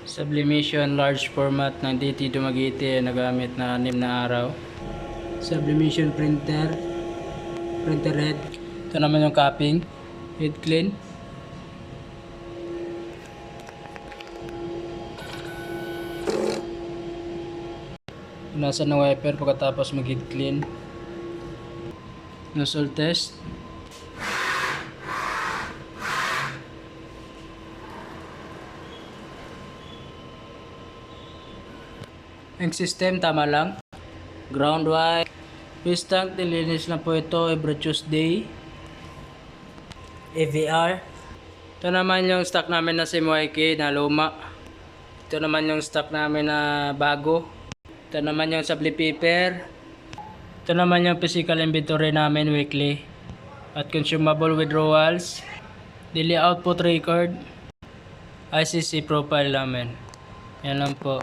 Sublimation large format ng DT Dumaguete nagamit na 6 na araw. Sublimation printer head. Ito naman yung capping, head clean. Punasan ng wiper pagkatapos mag-head clean. Nozzle test. Ang system tama lang. Ground wire. Fish tank nilinis lang po ito every Tuesday. AVR. Ito naman yung stock namin na SIM-YK na luma. Ito naman yung stock namin na bago. Ito naman yung supply paper. Ito naman yung physical inventory namin weekly. At consumable withdrawals. Daily output record. ICC profile namin. Yan lang po.